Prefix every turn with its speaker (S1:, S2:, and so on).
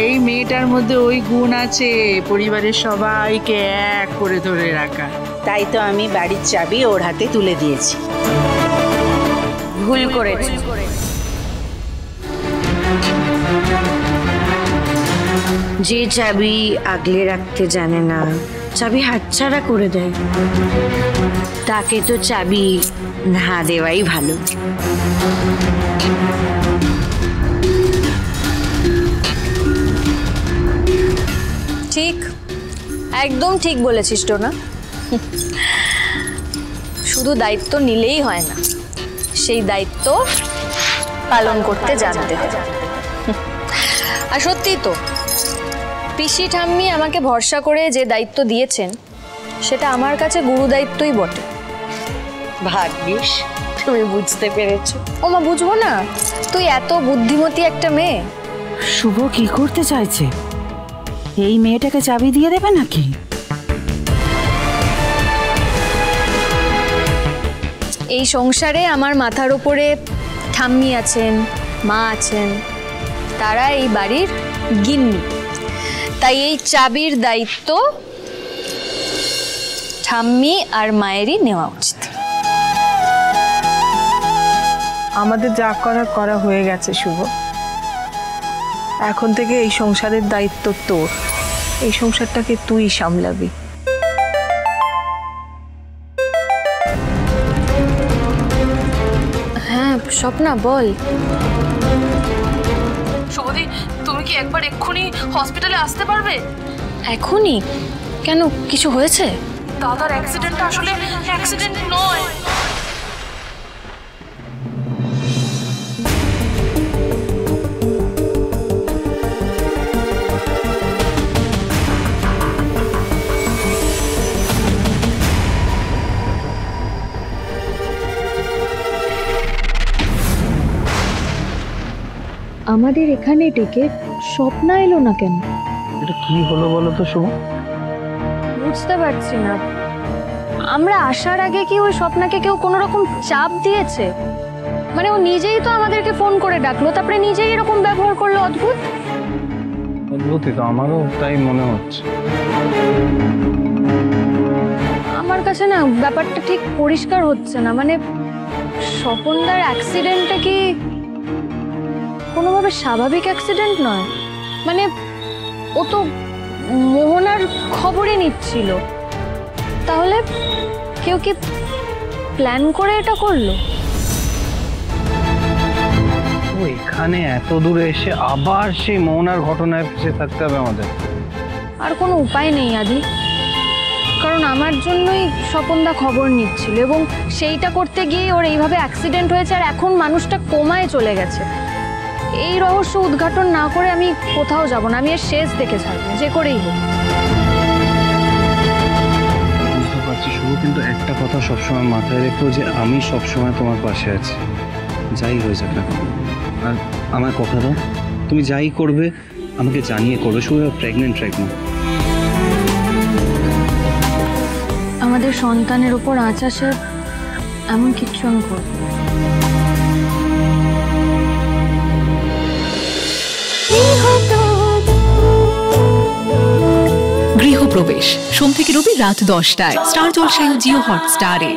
S1: এই মেয়েটার মধ্যে ওই গুণ আছে পরিবারের সবাইকে এক করে ধরে রাখা।
S2: তাই তো আমি বাড়ির চাবি ওর হাতে তুলে দিয়েছি।
S3: ভুল করেছি।
S4: যে চাবি আগলে রাখতে জানে না, চাবি হাতছাড়া করে দেয়, তাকে তো চাবি না দেওয়াই ভালো।
S3: ঠিক, একদম ঠিক বলেছিস টোনা। শুধু দায়িত্ব নিলেই হয় না, সেই দায়িত্ব পালন করতে জানতে হবে। আর সত্যি তো, পিসি ঠাম্মি আমাকে ভরসা করে যে দায়িত্ব দিয়েছেন সেটা আমার কাছে গুরু দায়িত্বই বটে।
S4: ভাগ্যিস তুমি বুঝতে পেরেছো।
S3: ও মা, বুঝবো না? তুই এত বুদ্ধিমতী একটা মেয়ে।
S5: শুভ কি করতে চাইছে? এই মেয়েটাকে চাবি দিয়ে দেবে নাকি?
S3: এই সংসারে আমার মাথার উপরে ঠাম্মি আছেন, মা আছেন, তারা এই বাড়ির গিন্নি। তাই এই চাবির দায়িত্ব ঠাম্মি আর মায়েরই নেওয়া উচিত।
S6: আমাদের যা করা হয়ে গেছে শুভ। এখন থেকে এই সংসারের দায়িত্ব তোর। এই সংসারটাকে তুই সামলাবি।
S3: হ্যাঁ স্বপ্না, বল।
S7: শুভদি, তুমি কি একবার এক্ষুনি হসপিটালে আসতে পারবে?
S3: এখনই? কেন, কিছু হয়েছে?
S7: দাদার অ্যাক্সিডেন্টটা আসলে অ্যাক্সিডেন্ট নয়।
S3: আমাদের এখানে ডেকে স্বপ্না এলো না কেন?
S8: এটা কি হলো বলো তো শুভ?
S3: বুঝতে পারছি না। আমরা আসার আগে কি ওই স্বপ্নাকে কেউ কোনো রকম চাপ দিয়েছে? মানে ও নিজেই তো আমাদেরকে ফোন করে ডাকলো, তারপরে নিজেই এরকম ব্যবহার করলো। অদ্ভুত।
S8: অদ্ভুতই তো, আমারও তাই মনে হচ্ছে।
S3: আমার কাছে না ব্যাপারটা ঠিক পরিষ্কার হচ্ছে না। মানে স্বপনদার অ্যাক্সিডেন্টটা কি কোনোভাবে স্বাভাবিক অ্যাক্সিডেন্ট নয়? মানে ও তো মোহনার খবরই নিচ্ছিল, তাহলে কেউ কি প্ল্যান করে এটা করলো?
S8: ও এখানে এত দূরে এসে আবার সেই মোহনার ঘটনায় ফেসে থাকতে হবে আমাদের?
S3: আর কোনো উপায় নেই আদি, কারণ আমার জন্যই স্বপনদা খবর নিচ্ছিল এবং সেইটা করতে গিয়ে ওর এইভাবে অ্যাক্সিডেন্ট হয়েছে আর এখন মানুষটা কোমায় চলে গেছে। এই রহস্য উদ্ঘাটন না করে আমি কোথাও যাব না। আমি এর শেষ দেখে ছাড়বো, যে করেই হোক।
S8: বুঝতে পারছি শুভ, কিন্তু একটা কথা সবসময় মাথায় রেখো যে আমি সবসময় তোমার পাশে আছি, যাই হয়ে যাক না। আর আমার কথা দাও, তুমি যাই করবে আমাকে জানিয়ে করবে। শুভ প্রেগনেন্ট না।
S3: আমাদের সন্তানের উপর আঁচ আসে এমন কিচ্ছু আমি করব।
S9: গৃহপ্রবেশ সোম থেকে রবি রাত 10টায় স্টার জলসায় ও জিও হটস্টারে।